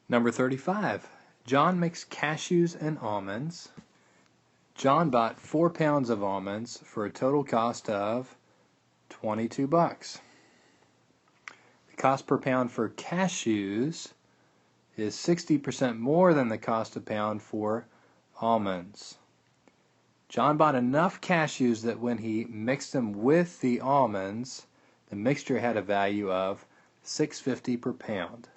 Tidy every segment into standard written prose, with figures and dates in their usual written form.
Number 35. John mixed cashews and almonds. John bought 4 pounds of almonds for a total cost of $22. The cost per pound for cashews is 60% more than the cost a pound for almonds. John bought enough cashews that when he mixed them with the almonds, the mixture had a value of $6.50 per pound.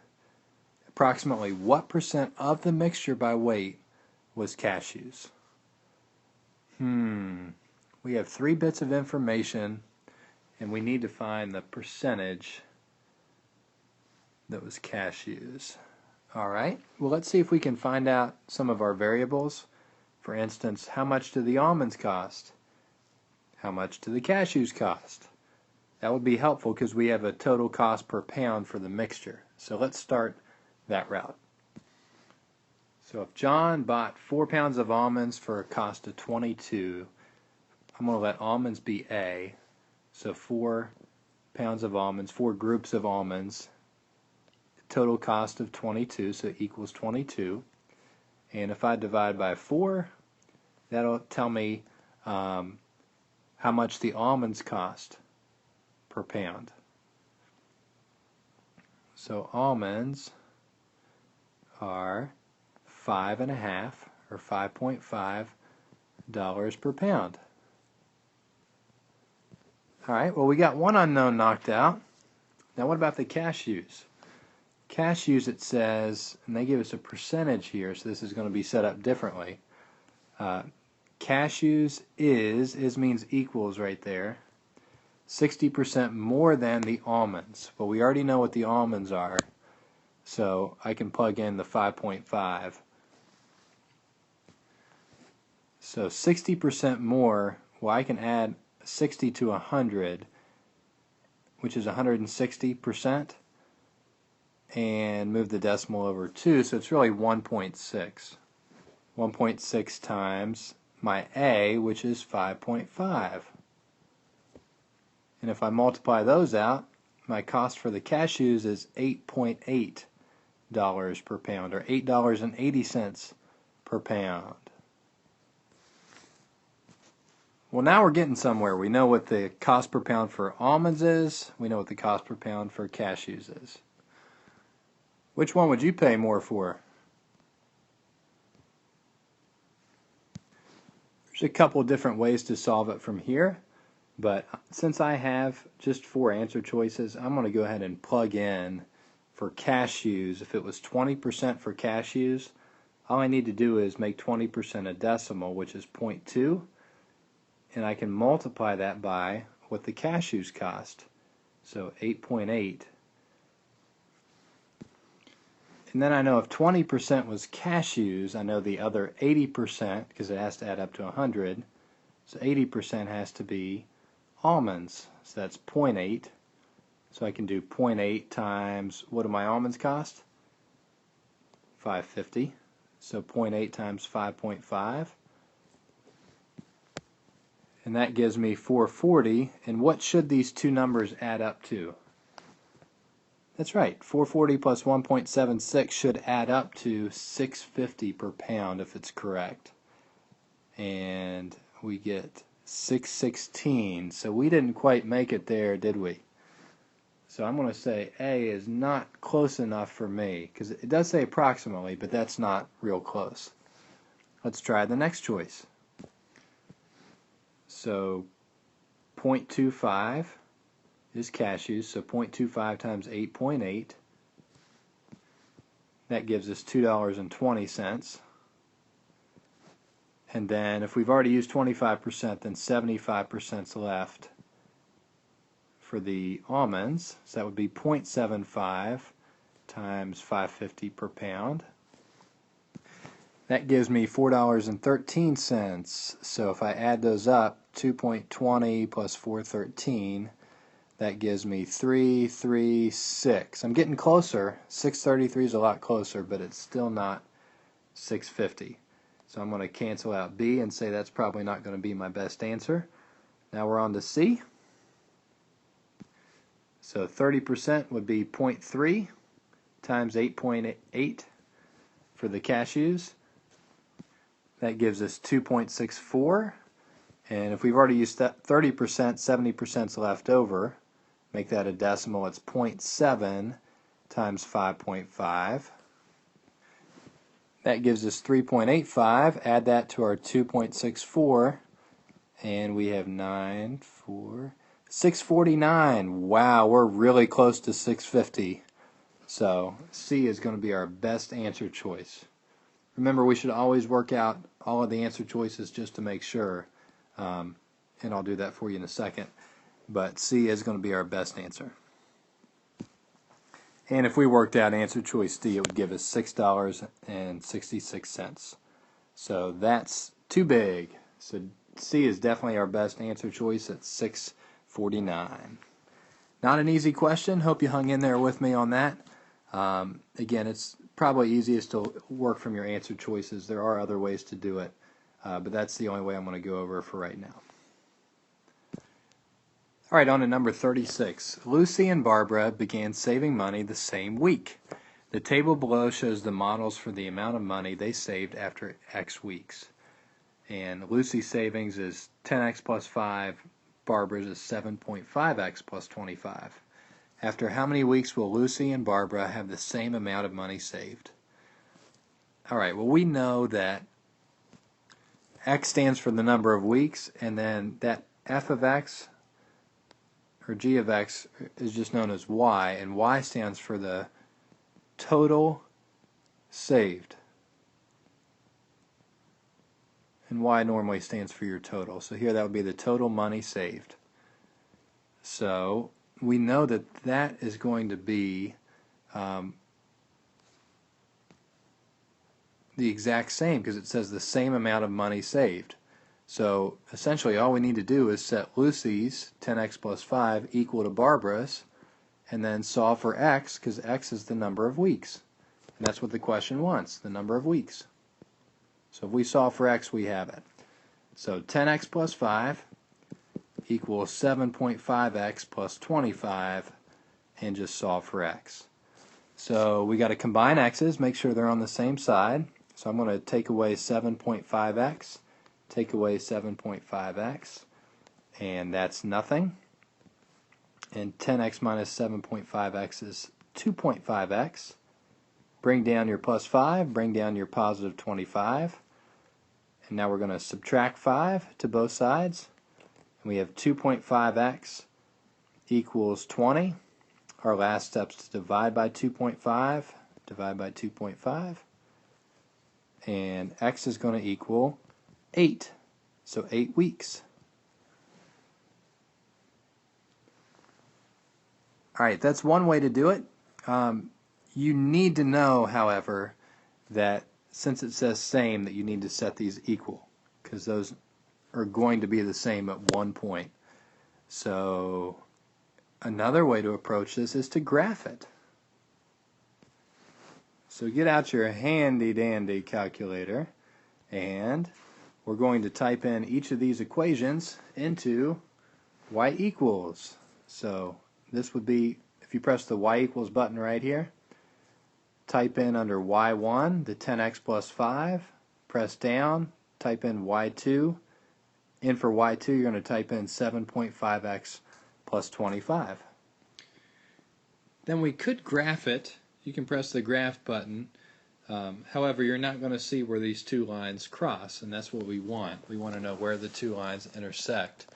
Approximately what percent of the mixture by weight was cashews? We have 3 bits of information, and we need to find the percentage that was cashews. Alright, well, let's see if we can find out some of our variables. For instance, how much do the almonds cost? How much do the cashews cost? That would be helpful because we have a total cost per pound for the mixture. So let's start that route. So if John bought 4 pounds of almonds for a cost of $22, I'm going to let almonds be A. So 4 pounds of almonds, 4 groups of almonds, total cost of $22, so equals 22. And if I divide by 4, that'll tell me how much the almonds cost per pound. So almonds are $5.50 or $5.5 per pound. Alright, well, we got one unknown knocked out. Now what about the cashews? Cashews, it says, and they give us a percentage here, so this is going to be set up differently. Cashews is means equals right there, 60% more than the almonds. Well, we already know what the almonds are, so I can plug in the 5.5. So 60% more, well, I can add 60 to 100, which is 160%, and move the decimal over 2, so it's really 1.6. 1.6 times my A, which is 5.5. And if I multiply those out, my cost for the cashews is $8.8 per pound, or $8.80 per pound. Well, now we're getting somewhere. We know what the cost per pound for almonds is. We know what the cost per pound for cashews is. Which one would you pay more for? There's a couple different ways to solve it from here, but since I have just 4 answer choices, I'm going to go ahead and plug in for cashews. If it was 20% for cashews, all I need to do is make 20% a decimal, which is 0.2, and I can multiply that by what the cashews cost, so 8.8. And then I know if 20% was cashews, I know the other 80%, because it has to add up to 100, so 80% has to be almonds. So that's 0.8. So I can do 0.8 times, what do my almonds cost? $5.50. So 0.8 times 5.5. And that gives me $4.40. And what should these two numbers add up to? That's right, $4.40 plus 1.76 should add up to $6.50 per pound if it's correct. And we get $6.16. So we didn't quite make it there, did we? So I'm going to say A is not close enough for me, because it does say approximately, but that's not real close. Let's try the next choice. So 0.25 is cashews, so 0.25 times 8.8. That gives us $2.20. And then if we've already used 25%, then 75% is left for the almonds. So that would be 0.75 times $5.50 per pound. That gives me $4.13. So if I add those up, 2.20 plus 4.13, that gives me 3.36. I'm getting closer. 6.33 is a lot closer, but it's still not 6.50. So I'm going to cancel out B and say that's probably not going to be my best answer. Now we're on to C. So 30% would be 0.3 times 8.8. for the cashews. That gives us 2.64. And if we've already used that 30%, 70% is left over. Make that a decimal. It's 0.7 times 5.5. That gives us 3.85. Add that to our 2.64. And we have 649. Wow, we're really close to 650. So C is going to be our best answer choice. Remember, we should always work out all of the answer choices just to make sure. And I'll do that for you in a second. But C is going to be our best answer. And if we worked out answer choice D, it would give us $6.66. So that's too big. So C is definitely our best answer choice at $6.49. Not an easy question. Hope you hung in there with me on that. Again, it's probably easiest to work from your answer choices. There are other ways to do it, but that's the only way I'm going to go over for right now. All right, on to number 36. Lucy and Barbara began saving money the same week. The table below shows the models for the amount of money they saved after X weeks. And Lucy's savings is 10x plus 5. Barbara's is 7.5x plus 25. After how many weeks will Lucy and Barbara have the same amount of money saved? All right, well, we know that X stands for the number of weeks, and then that f of X or g of X is just known as Y, and Y stands for the total saved. And Y normally stands for your total. So here that would be the total money saved. So we know that that is going to be the exact same because it says the same amount of money saved. So essentially all we need to do is set Lucy's 10x plus 5 equal to Barbara's and then solve for X because X is the number of weeks. And that's what the question wants, the number of weeks. So if we solve for X, we have it. So 10x plus 5 equals 7.5x plus 25, and just solve for X. So we got to combine X's, make sure they're on the same side. So I'm going to take away 7.5x, take away 7.5x, and that's nothing. And 10x minus 7.5x is 2.5x. Bring down your plus 5, bring down your positive 25. And now we're going to subtract 5 to both sides. And we have 2.5x equals 20. Our last step is to divide by 2.5. Divide by 2.5. And X is going to equal 8. So 8 weeks. Alright, that's one way to do it. You need to know, however, that since it says same, that you need to set these equal, because those are going to be the same at one point. So another way to approach this is to graph it. So get out your handy dandy calculator, and we're going to type in each of these equations into y equals. So this would be, if you press the y equals button right here, type in under y1 the 10x plus 5, press down, type in y2, and for y2 you're going to type in 7.5x plus 25. Then we could graph it. You can press the graph button. However, you're not going to see where these two lines cross, and that's what we want. We want to know where the two lines intersect.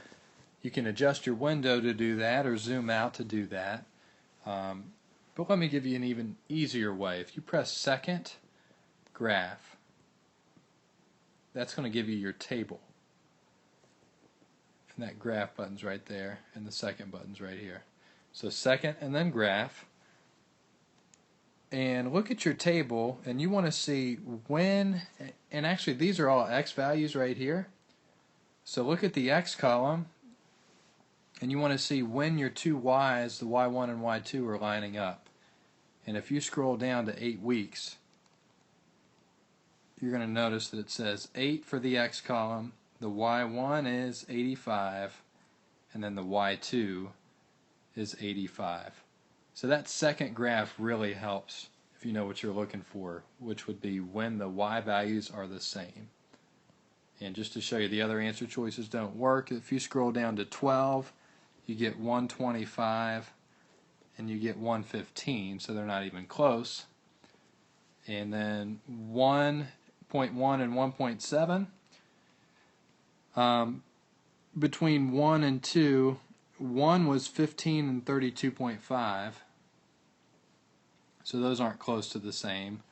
You can adjust your window to do that or zoom out to do that. But let me give you an even easier way. If you press second graph, that's going to give you your table. And that graph button's right there, and the second button's right here. So second and then graph. And look at your table, and you want to see when, and actually these are all x values right here. So look at the x column, and you want to see when your two y's, the y1 and y2, are lining up. And if you scroll down to 8 weeks, you're going to notice that it says 8 for the x column, the y1 is 85, and then the y2 is 85. So that second graph really helps. if you know what you're looking for, which would be when the y values are the same. And just to show you the other answer choices don't work, if you scroll down to 12, you get 125 and you get 115, so they're not even close. And then 1.1 and 1.7, between 1 and 2, 1 was 15 and 32.5, so those aren't close to the same.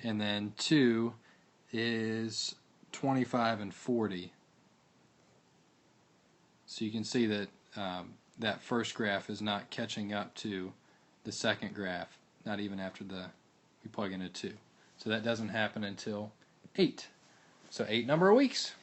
And then 2 is 25 and 40. So you can see that that first graph is not catching up to the second graph, not even after we plug in a 2. So that doesn't happen until 8. So 8 number of weeks.